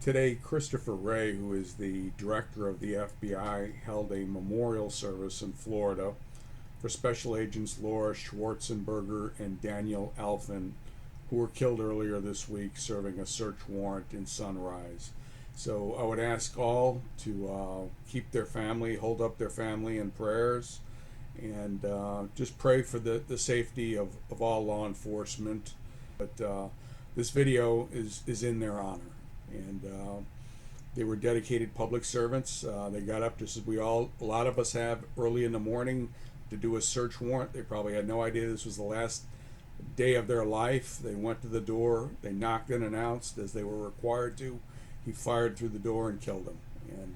Today, Christopher Wray, who is the director of the FBI, held a memorial service in Florida for Special Agents Laura Schwarzenberger and Daniel Alfin, who were killed earlier this week serving a search warrant in Sunrise. So I would ask all to keep their family, hold up their family in prayers, and just pray for the safety of all law enforcement. But this video is in their honor. And they were dedicated public servants. They got up just as a lot of us have, early in the morning to do a search warrant. They probably had no idea this was the last day of their life. They went to the door, they knocked and announced as they were required to. He fired through the door and killed them. And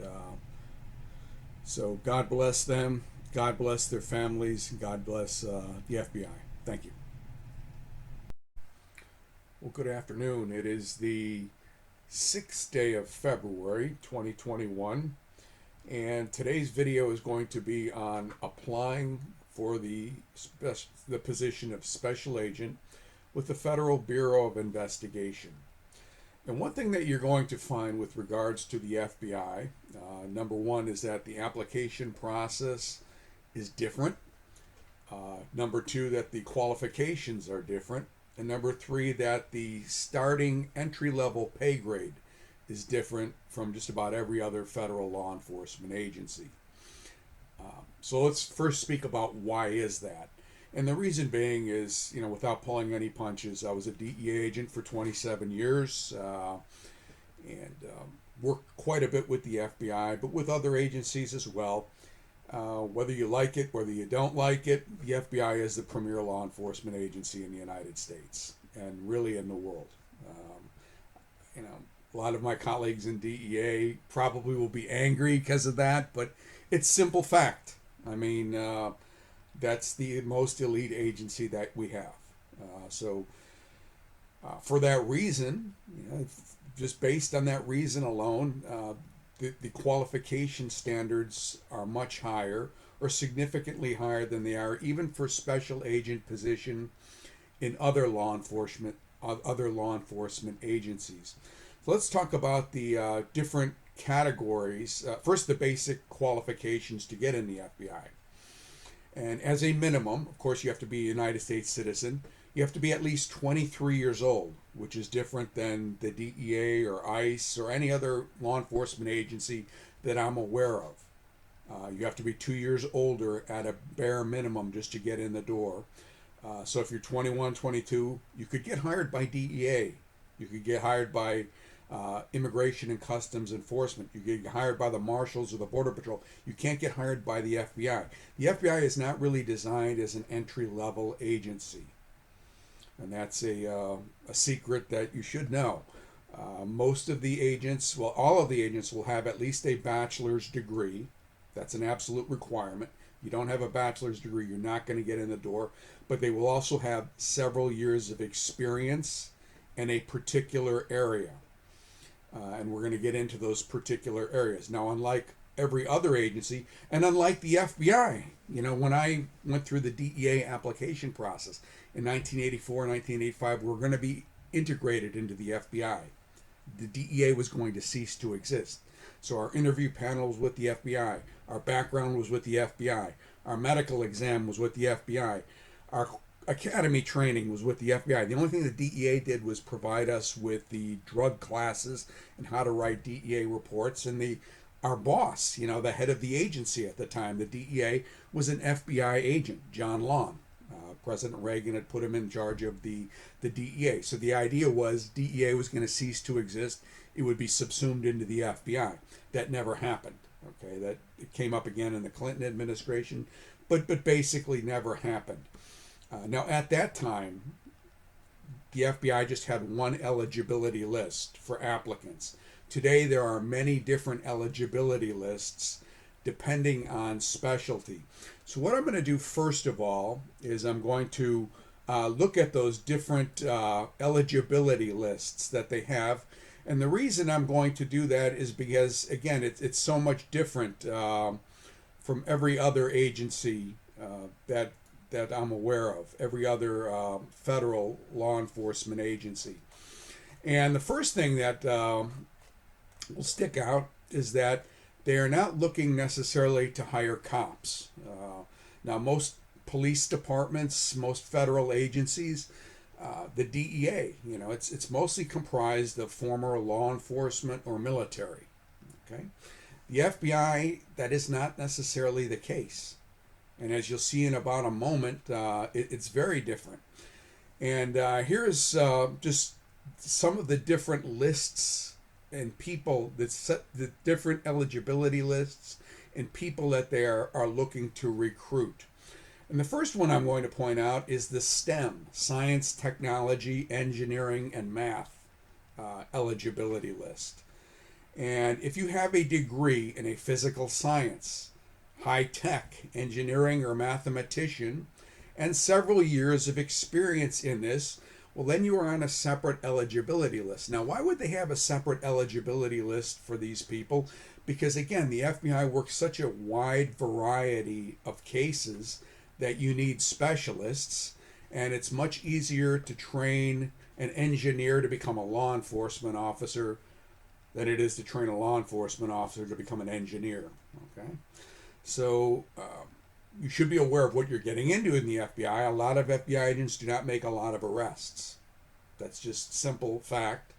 so God bless them, God bless their families, God bless the FBI. Thank you. Well, good afternoon. It is the 6th day of February 2021, and today's video is going to be on applying for the position of special agent with the Federal Bureau of Investigation. And one thing that you're going to find with regards to the FBI, number one, is that the application process is different. Number two, that the qualifications are different. And number three, that the starting entry-level pay grade is different from just about every other federal law enforcement agency. So let's first speak about why is that. And the reason being is, without pulling any punches, I was a DEA agent for 27 years and worked quite a bit with the FBI, but with other agencies as well. Whether you like it, whether you don't like it, the FBI is the premier law enforcement agency in the United States and really in the world. A lot of my colleagues in DEA probably will be angry because of that, but it's simple fact. I mean, that's the most elite agency that we have. So for that reason, just based on that reason alone, the qualification standards are much higher or significantly higher than they are even for special agent position in other law enforcement agencies. So let's talk about the different categories. First, the basic qualifications to get in the FBI. And as a minimum, of course, you have to be a United States citizen. You have to be at least 23 years old, which is different than the DEA or ICE or any other law enforcement agency that I'm aware of. You have to be 2 years older at a bare minimum just to get in the door. So if you're 21, 22, you could get hired by DEA. You could get hired by Immigration and Customs Enforcement. You get hired by the Marshals or the Border Patrol. You can't get hired by the FBI. The FBI is not really designed as an entry-level agency. And that's a secret that you should know. Most of the agents, well, all of the agents will have at least a bachelor's degree. That's an absolute requirement. You don't have a bachelor's degree, you're not going to get in the door. But they will also have several years of experience in a particular area. And we're going to get into those particular areas. Now, unlike every other agency, and unlike the FBI, when I went through the DEA application process in 1984, 1985, we're going to be integrated into the FBI. The DEA was going to cease to exist. So our interview panel was with the FBI. Our background was with the FBI. Our medical exam was with the FBI. Our academy training was with the FBI. The only thing the DEA did was provide us with the drug classes and how to write DEA reports. And our boss, the head of the agency at the time, the DEA, was an FBI agent, John Long. President Reagan had put him in charge of the DEA. So the idea was DEA was going to cease to exist. It would be subsumed into the FBI. That never happened. Okay, that it came up again in the Clinton administration, but basically never happened. Now, at that time, the FBI just had one eligibility list for applicants. Today, there are many different eligibility lists depending on specialty. So what I'm going to do first of all is I'm going to look at those different eligibility lists that they have. And the reason I'm going to do that is because, again, it's so much different from every other agency that I'm aware of, every other federal law enforcement agency. And the first thing that will stick out is that they are not looking necessarily to hire cops. Now, most police departments, most federal agencies, the DEA, it's mostly comprised of former law enforcement or military. Okay, the FBI, that is not necessarily the case, and as you'll see in about a moment, it's very different. And here's just some of the different lists and people that set the different eligibility lists and people that they are looking to recruit. And the first one I'm going to point out is the STEM, science, technology, engineering, and math eligibility list. And if you have a degree in a physical science, high tech, engineering, or mathematician, and several years of experience in this, well, then you are on a separate eligibility list. Now, why would they have a separate eligibility list for these people? Because again, the FBI works such a wide variety of cases that you need specialists, and it's much easier to train an engineer to become a law enforcement officer than it is to train a law enforcement officer to become an engineer. Okay, so you should be aware of what you're getting into in the FBI. A lot of FBI agents do not make a lot of arrests. That's just simple fact.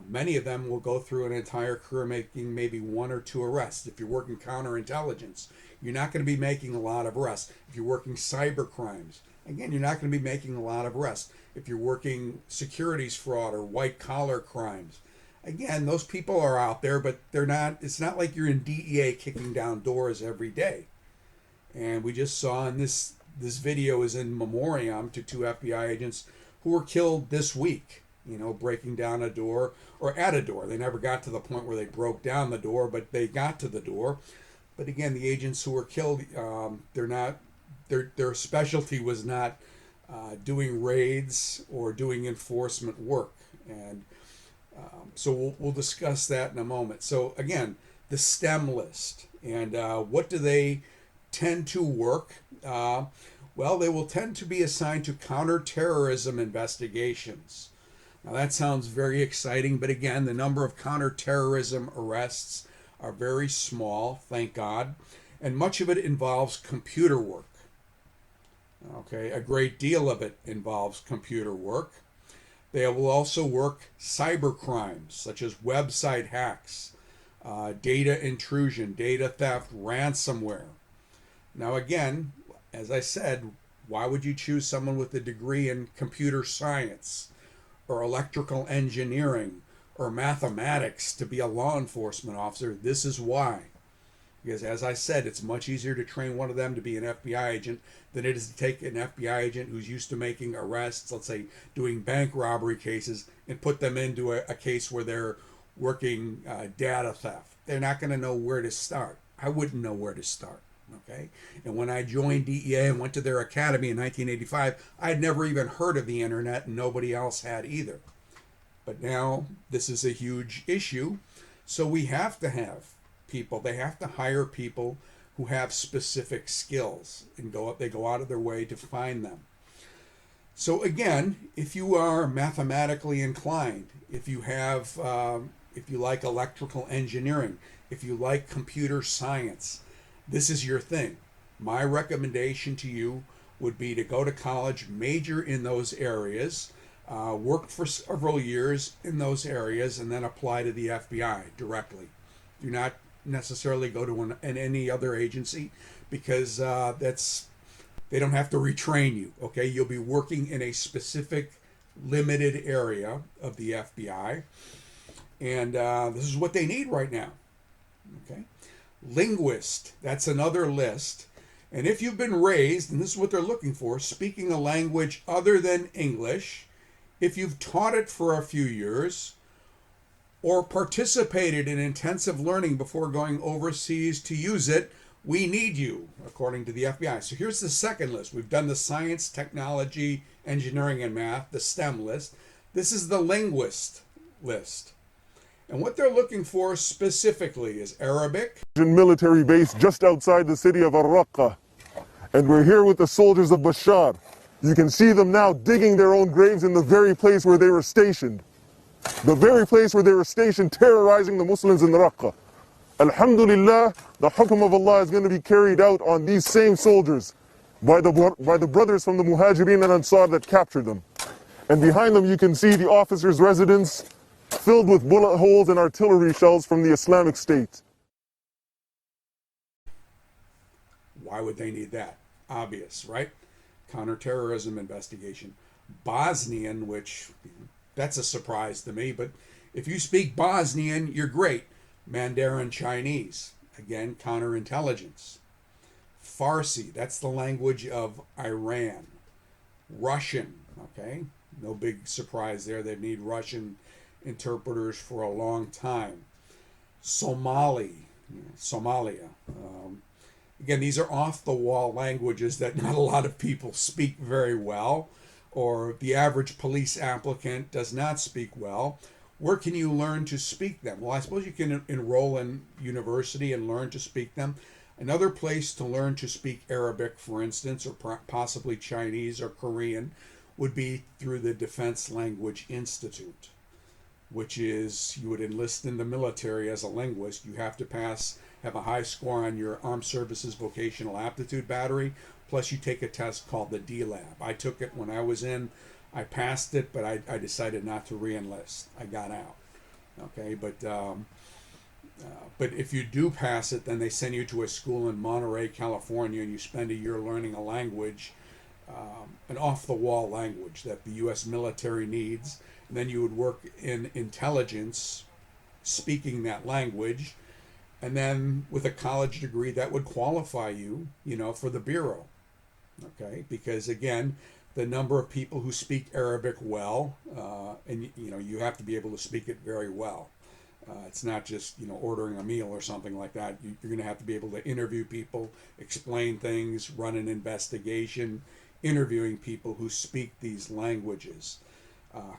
Many of them will go through an entire career making maybe one or two arrests. If you're working counterintelligence, you're not going to be making a lot of arrests. If you're working cyber crimes, again, you're not going to be making a lot of arrests. If you're working securities fraud or white collar crimes, again, those people are out there, but they're not. It's not like you're in DEA kicking down doors every day. And we just saw in this video is in memoriam to two FBI agents who were killed this week, breaking down a door or at a door. They never got to the point where they broke down the door, but they got to the door. But again, the agents who were killed, their specialty was not doing raids or doing enforcement work. And so we'll discuss that in a moment. So again, the STEM list. And what do they tend to work? Well, they will tend to be assigned to counterterrorism investigations. Now that sounds very exciting, but again, the number of counterterrorism arrests are very small, thank God, and much of it involves computer work. Okay, a great deal of it involves computer work. They will also work cyber crimes, such as website hacks, data intrusion, data theft, ransomware. Now again, as I said, why would you choose someone with a degree in computer science or electrical engineering or mathematics to be a law enforcement officer? This is why. Because as I said, it's much easier to train one of them to be an FBI agent than it is to take an FBI agent who's used to making arrests, let's say doing bank robbery cases, and put them into a case where they're working data theft. They're not going to know where to start. I wouldn't know where to start. Okay, and when I joined DEA and went to their academy in 1985, I had never even heard of the internet, and nobody else had either. But now this is a huge issue, so we have to have people. They have to hire people who have specific skills, and they go out of their way to find them. So again, if you are mathematically inclined, if you like electrical engineering, if you like computer science, this is your thing. My recommendation to you would be to go to college, major in those areas, work for several years in those areas, and then apply to the FBI directly. Do not necessarily go to any other agency, because they don't have to retrain you. Okay, you'll be working in a specific limited area of the FBI, and this is what they need right now. Okay. Linguist, that's another list. And if you've been raised, and this is what they're looking for, speaking a language other than English, if you've taught it for a few years, or participated in intensive learning before going overseas to use it, we need you, according to the FBI. So here's the second list. We've done the science, technology, engineering, and math, the STEM list. This is the linguist list. And what they're looking for specifically is Arabic. Military base just outside the city of Al-Raqqa. And we're here with the soldiers of Bashar. You can see them now digging their own graves in the very place where they were stationed. the very place where they were stationed terrorizing the Muslims in Raqqa. Alhamdulillah, the hukm of Allah is going to be carried out on these same soldiers by the brothers from the Muhajirin and Ansar that captured them. And behind them you can see the officers' residence filled with bullet holes and artillery shells from the Islamic State. Why would they need that? Obvious, right? Counterterrorism investigation. Bosnian, which that's a surprise to me, but if you speak Bosnian, you're great. Mandarin Chinese, again, counterintelligence. Farsi, that's the language of Iran. Russian, okay, no big surprise there. They need Russian interpreters for a long time. Somalia. Again, these are off-the-wall languages that not a lot of people speak very well, or the average police applicant does not speak well. Where can you learn to speak them? Well, I suppose you can enroll in university and learn to speak them. Another place to learn to speak Arabic, for instance, or possibly Chinese or Korean, would be through the Defense Language Institute, which is, you would enlist in the military as a linguist. You have to have a high score on your Armed Services Vocational Aptitude Battery, plus you take a test called the D-Lab. I took it when I was in. I passed it, but I decided not to re-enlist. I got out. Okay, but if you do pass it, then they send you to a school in Monterey, California, and you spend a year learning a language, an off-the-wall language that the U.S. military needs. And then you would work in intelligence, speaking that language, and then with a college degree that would qualify you, for the bureau. Okay, because again, the number of people who speak Arabic well, and you have to be able to speak it very well. It's not just ordering a meal or something like that. You're going to have to be able to interview people, explain things, run an investigation, interviewing people who speak these languages.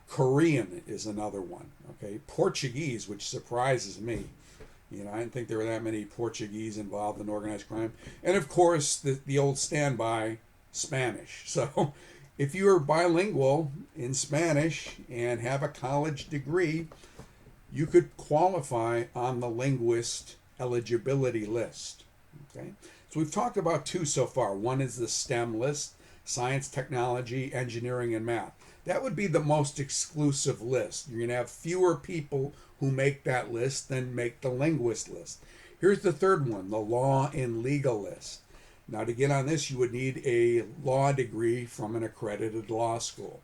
Korean is another one. Okay, Portuguese, which surprises me. I didn't think there were that many Portuguese involved in organized crime, and of course the old standby, Spanish. So if you are bilingual in Spanish and have a college degree, you could qualify on the linguist eligibility list. Okay, so we've talked about two so far. One is the STEM list: science, technology, engineering, and math. That would be the most exclusive list. You're going to have fewer people who make that list than make the linguist list. Here's the third one, the law and legal list. Now, to get on this, you would need a law degree from an accredited law school.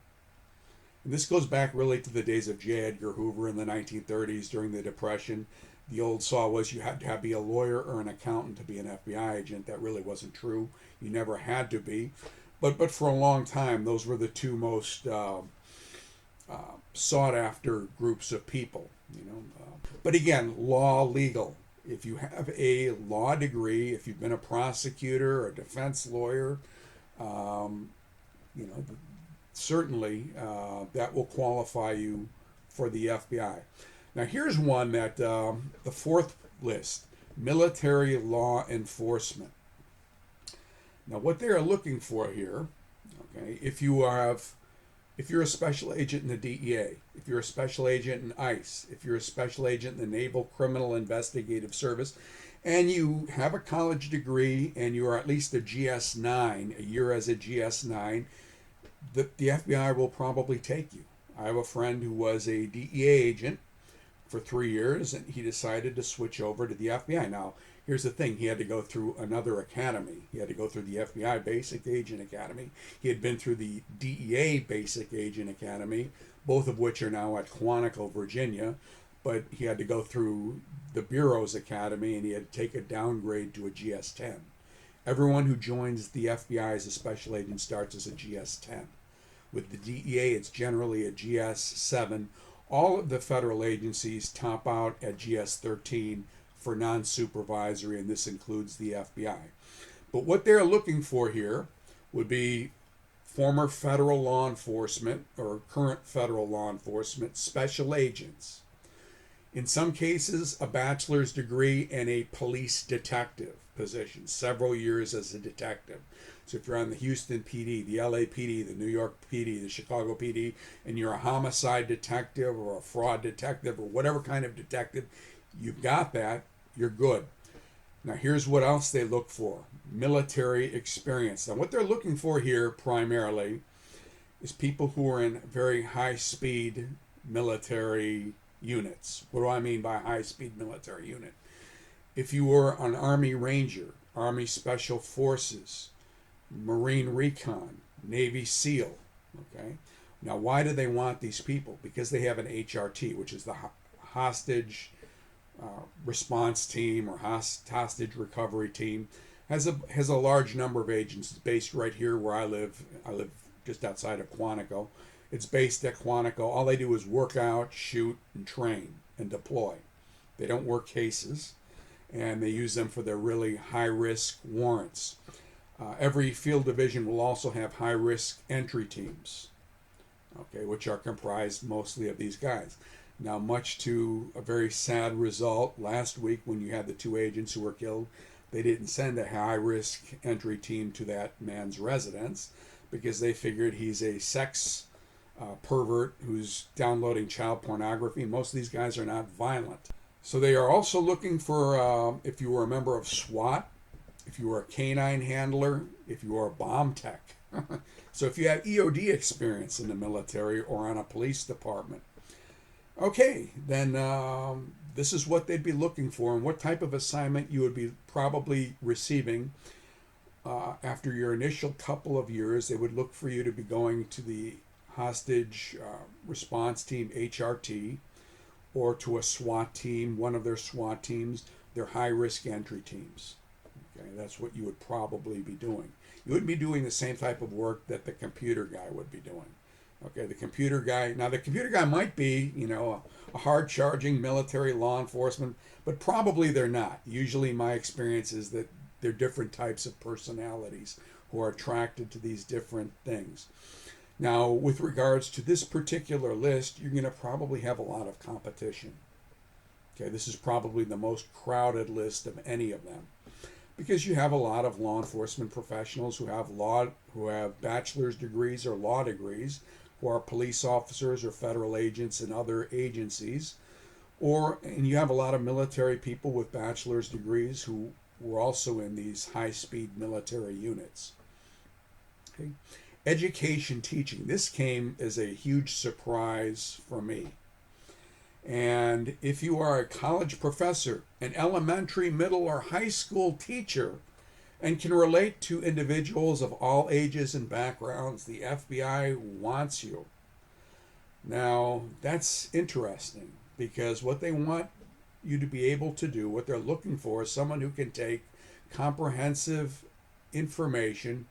And this goes back really to the days of J. Edgar Hoover in the 1930s during the Depression. The old saw was you had to be a lawyer or an accountant to be an FBI agent. That really wasn't true. You never had to be. But for a long time, those were the two most sought after groups of people. But again, law, legal. If you have a law degree, if you've been a prosecutor or a defense lawyer, certainly that will qualify you for the FBI. Now here's one that the fourth list, military law enforcement. Now what they are looking for here, okay, if you're a special agent in the DEA, if you're a special agent in ICE, if you're a special agent in the Naval Criminal Investigative Service, and you have a college degree and you are at least a GS-9, a year as a GS-9, the FBI will probably take you. I have a friend who was a DEA agent for 3 years, and he decided to switch over to the FBI. Now, here's the thing. He had to go through another academy. He had to go through the FBI Basic Agent Academy. He had been through the DEA Basic Agent Academy, both of which are now at Quantico, Virginia. But he had to go through the Bureau's Academy, and he had to take a downgrade to a GS-10. Everyone who joins the FBI as a special agent starts as a GS-10. With the DEA, it's generally a GS-7. All of the federal agencies top out at GS-13 for non-supervisory, and this includes the FBI. But what they're looking for here would be former federal law enforcement or current federal law enforcement special agents. In some cases, a bachelor's degree and a police detective position, several years as a detective. So if you're on the Houston PD, the LA PD, the New York PD, the Chicago PD, and you're a homicide detective or a fraud detective or whatever kind of detective, you've got that, you're good. Now here's what else they look for: military experience. Now what they're looking for here primarily is people who are in very high-speed military units. What do I mean by high-speed military unit? If you were an Army Ranger, Army Special Forces, Marine Recon, Navy SEAL, okay? Now, why do they want these people? Because they have an HRT, which is the hostage response team or hostage recovery team. Has a large number of agents. It's based right here where I live. I live just outside of Quantico. It's based at Quantico. All they do is work out, shoot, and train and deploy. They don't work cases, and they use them for their really high-risk warrants. Every field division will also have high-risk entry teams, okay, which are comprised mostly of these guys. Now, much to a very sad result, last week when you had the 2 agents who were killed, they didn't send a high-risk entry team to that man's residence because they figured he's a sex pervert who's downloading child pornography. Most of these guys are not violent. So they are also looking for, if you were a member of SWAT, if you were a canine handler, if you were a bomb tech. So if you have EOD experience in the military or on a police department, okay, then this is what they'd be looking for and what type of assignment you would be probably receiving. After your initial couple of years, they would look for you to be going to the hostage response team, HRT, or to a SWAT team, one of their SWAT teams, their high-risk entry teams. Okay, that's what you would probably be doing. You wouldn't be doing the same type of work that the computer guy would be doing. Okay, the computer guy might be, a hard-charging military law enforcement, but probably they're not. Usually my experience is that they're different types of personalities who are attracted to these different things. Now, with regards to this particular list, you're going to probably have a lot of competition. Okay, this is probably the most crowded list of any of them, because you have a lot of law enforcement professionals who have bachelor's degrees or law degrees, who are police officers or federal agents in other agencies, and you have a lot of military people with bachelor's degrees who were also in these high-speed military units. Okay. Education teaching. This came as a huge surprise for me. And if you are a college professor, an elementary, middle, or high school teacher, and can relate to individuals of all ages and backgrounds, the FBI wants you. Now, that's interesting, because what they want you to be able to do, what they're looking for, is someone who can take comprehensive information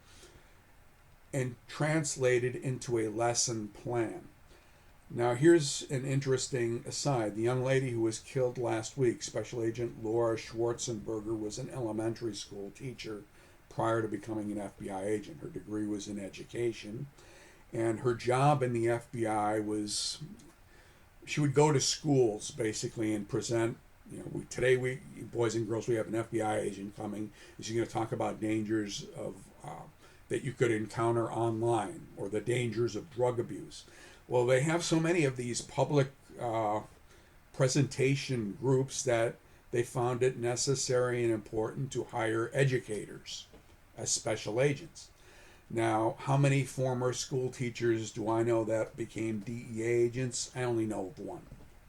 and translate it into a lesson plan. Now, here's an interesting aside. The young lady who was killed last week, Special Agent Laura Schwarzenberger, was an elementary school teacher prior to becoming an FBI agent. Her degree was in education, and her job in the FBI was, she would go to schools basically and present, today we, boys and girls, we have an FBI agent coming. She's going to talk about dangers of that you could encounter online, or the dangers of drug abuse. Well, they have so many of these public presentation groups that they found it necessary and important to hire educators as special agents. Now, how many former school teachers do I know that became DEA agents? I only know of one.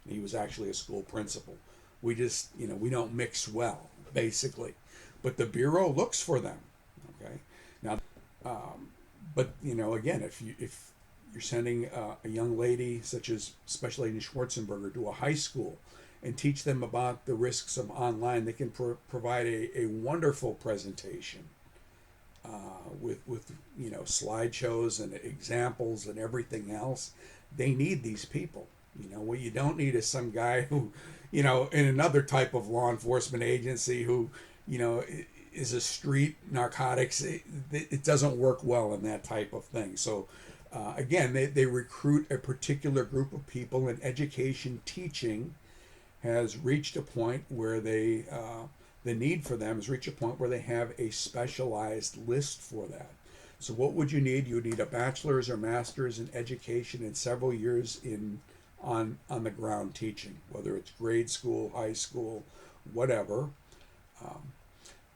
He was actually a school principal. We just, we don't mix well, basically. But the Bureau looks for them, okay? Now, but, again, if you're sending a young lady such as Special Agent Schwarzenberger to a high school and teach them about the risks of online, they can provide a wonderful presentation with slideshows and examples and everything else. They need these people. What you don't need is some guy who, in another type of law enforcement agency who, is a street narcotics. It doesn't work well in that type of thing. So again, they recruit a particular group of people, and education teaching has reached a point where the need for them has reached a point where they have a specialized list for that. So what would you need? You would need a bachelor's or master's in education and several years on the ground teaching, whether it's grade school, high school, whatever.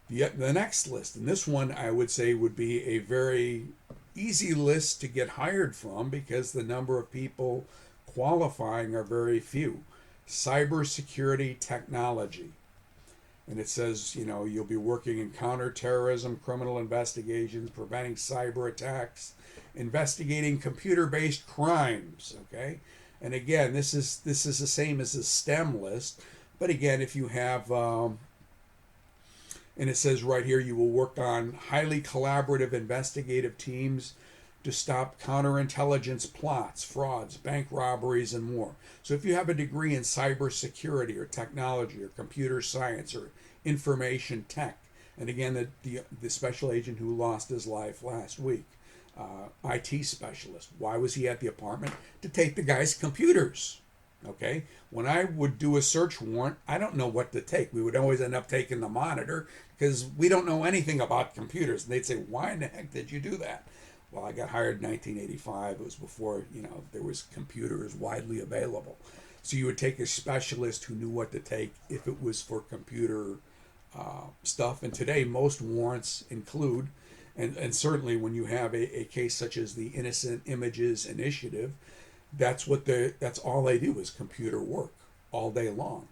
The next list, and this one I would say would be a very easy list to get hired from because the number of people qualifying are very few. Cybersecurity technology. And it says, you'll be working in counterterrorism, criminal investigations, preventing cyber attacks, investigating computer-based crimes. Okay, and again, this is the same as the STEM list, but again, if you have, and it says right here, you will work on highly collaborative investigative teams to stop counterintelligence plots, frauds, bank robberies, and more. So if you have a degree in cybersecurity or technology or computer science or information tech, and again, the special agent who lost his life last week, IT specialist, why was he at the apartment? To take the guy's computers. Okay, when I would do a search warrant, I don't know what to take. We would always end up taking the monitor because we don't know anything about computers. And they'd say, why in the heck did you do that? Well, I got hired in 1985. It was before, there was computers widely available. So you would take a specialist who knew what to take if it was for computer stuff. And today, most warrants include, and certainly when you have a case such as the Innocent Images Initiative, that's all they do is computer work all day long.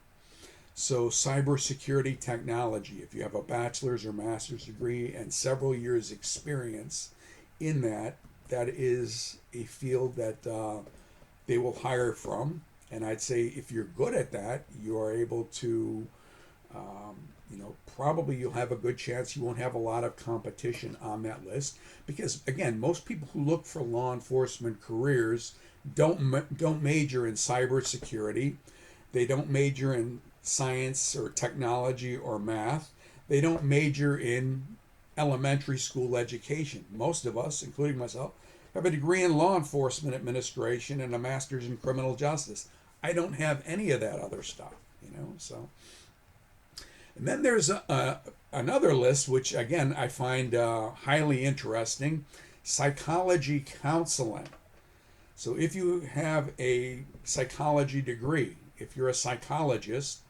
So cybersecurity technology, if you have a bachelor's or master's degree and several years experience in that is a field that they will hire from. And I'd say if you're good at that, you are able to, probably you'll have a good chance you won't have a lot of competition on that list. Because again, most people who look for law enforcement careers don't major in cybersecurity. They don't major in science or technology or math. They don't major in elementary school education. Most of us, including myself, have a degree in law enforcement administration and a master's in criminal justice. I don't have any of that other stuff, so. And then there's another list, which again I find highly interesting, psychology counseling. So if you have a psychology degree, if you're a psychologist,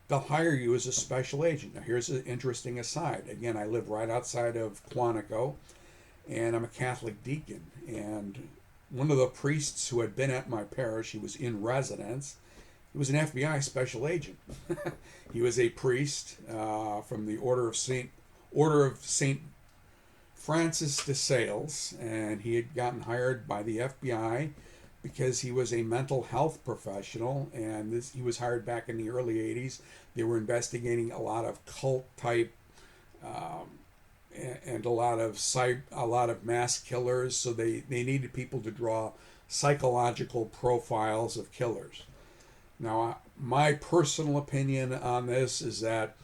they'll hire you as a special agent. Now here's an interesting aside. Again, I live right outside of Quantico, and I'm a Catholic deacon. And one of the priests who had been at my parish, he was in residence, he was an FBI special agent. He was a priest from the Order of Saint Francis de Sales, and he had gotten hired by the FBI because he was a mental health professional, and he was hired back in the early 80s. They were investigating a lot of cult type and a lot of mass killers, so they needed people to draw psychological profiles of killers. Now, my personal opinion on this is that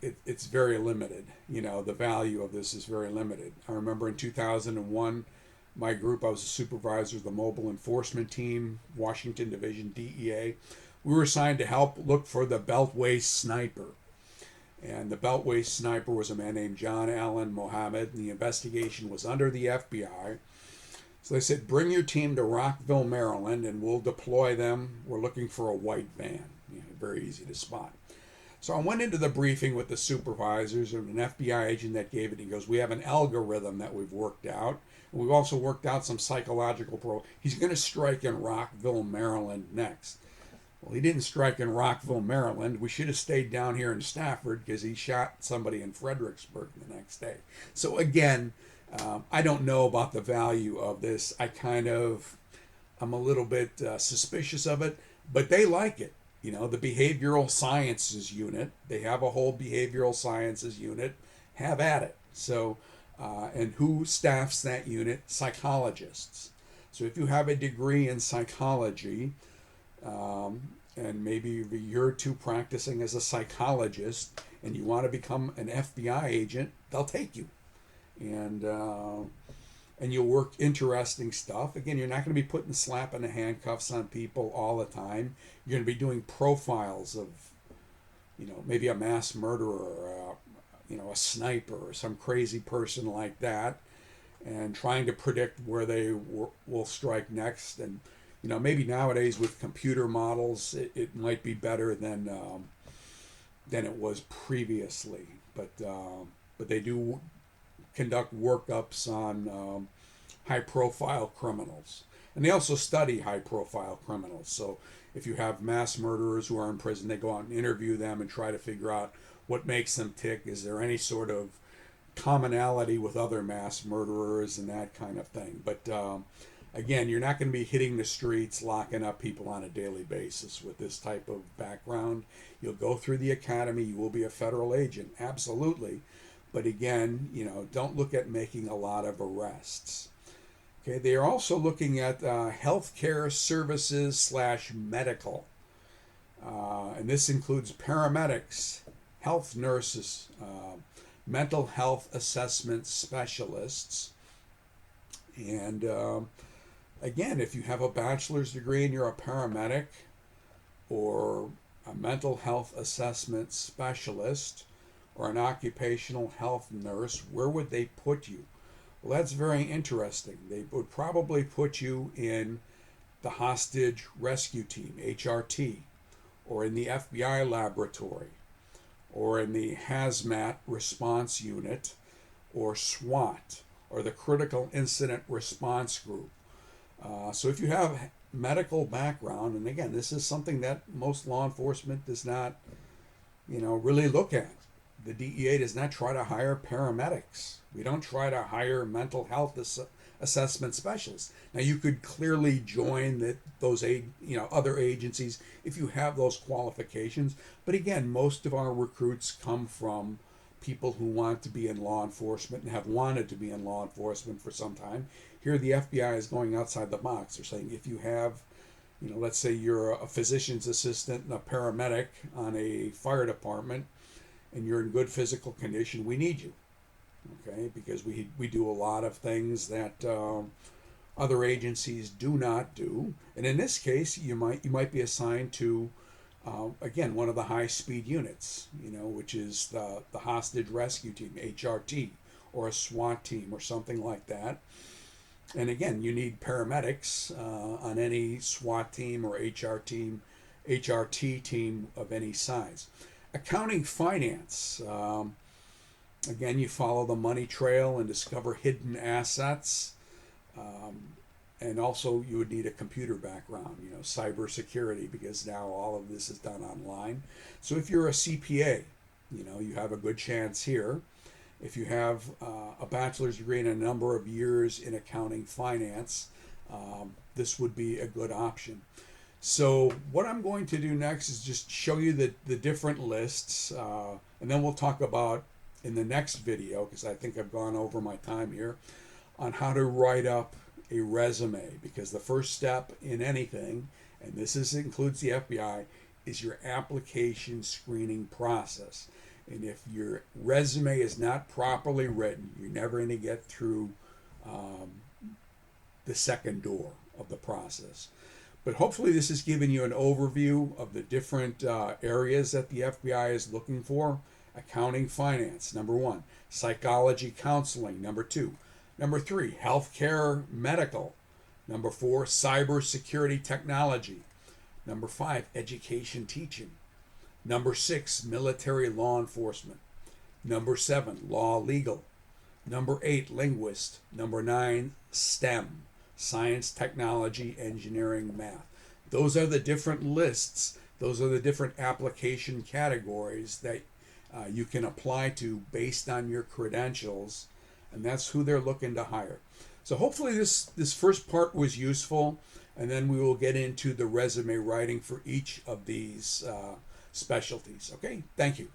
it's very limited. The value of this is very limited. I remember in 2001, my group, I was a supervisor of the mobile enforcement team, Washington Division, DEA. We were assigned to help look for the Beltway sniper. And the Beltway sniper was a man named John Allen Mohammed, and the investigation was under the FBI. So they said, bring your team to Rockville, Maryland, and we'll deploy them. We're looking for a white van. Very easy to spot. So I went into the briefing with the supervisors and an FBI agent that gave it. He goes, we have an algorithm that we've worked out. And we've also worked out some psychological He's going to strike in Rockville, Maryland next. Well, he didn't strike in Rockville, Maryland. We should have stayed down here in Stafford because he shot somebody in Fredericksburg the next day. So again, I don't know about the value of this. I'm a little bit suspicious of it, but they like it. The behavioral sciences unit, they have a whole behavioral sciences unit, have at it. So, and who staffs that unit? Psychologists. So if you have a degree in psychology, and maybe a year or two practicing as a psychologist, and you want to become an FBI agent, they'll take you. And and you'll work interesting stuff. Again, you're not going to be putting slapping the handcuffs on people all the time. You're going to be doing profiles of, maybe a mass murderer, or a sniper, or some crazy person like that, and trying to predict where they will strike next. And maybe nowadays with computer models, it might be better than it was previously. But they do conduct workups on high-profile criminals, and they also study high-profile criminals. So if you have mass murderers who are in prison, they go out and interview them and try to figure out what makes them tick. Is there any sort of commonality with other mass murderers and that kind of thing? But again, you're not going to be hitting the streets, locking up people on a daily basis with this type of background. You'll go through the academy. You will be a federal agent, absolutely. But again, don't look at making a lot of arrests. Okay, they are also looking at healthcare services / medical. And this includes paramedics, health nurses, mental health assessment specialists. And again, if you have a bachelor's degree and you're a paramedic or a mental health assessment specialist or an occupational health nurse, where would they put you? Well, that's very interesting. They would probably put you in the hostage rescue team, HRT, or in the FBI laboratory, or in the hazmat response unit, or SWAT, or the critical incident response group. So if you have medical background, and again, this is something that most law enforcement does not, really look at. The DEA does not try to hire paramedics. We don't try to hire mental health assessment specialists. Now, you could clearly join those other agencies if you have those qualifications. But again, most of our recruits come from people who want to be in law enforcement and have wanted to be in law enforcement for some time. Here, the FBI is going outside the box. They're saying if you have, let's say you're a physician's assistant and a paramedic on a fire department, and you're in good physical condition, we need you, okay? Because we do a lot of things that other agencies do not do. And in this case, you might be assigned to, again, one of the high-speed units, which is the hostage rescue team, HRT, or a SWAT team or something like that. And again, you need paramedics on any SWAT team or HRT team of any size. Accounting finance. Again, you follow the money trail and discover hidden assets. And also you would need a computer background, cybersecurity, because now all of this is done online. So if you're a CPA, you have a good chance here. If you have a bachelor's degree and a number of years in accounting finance, this would be a good option. So what I'm going to do next is just show you the different lists, and then we'll talk about in the next video, because I think I've gone over my time here, on how to write up a resume. Because the first step in anything, and this includes the FBI, is your application screening process. And if your resume is not properly written, you're never going to get through the second door of the process. But hopefully this has given you an overview of the different areas that the FBI is looking for. Accounting finance, number 1. Psychology counseling, number 2. Number 3, healthcare medical. Number 4, cybersecurity technology. Number 5, education teaching. Number 6, military law enforcement. Number 7, law legal. Number 8, linguist. Number 9, STEM. Science, technology, engineering, math. Those are the different lists. Those are the different application categories that you can apply to based on your credentials, and that's who they're looking to hire. So hopefully this first part was useful, and then we will get into the resume writing for each of these specialties. Okay, thank you.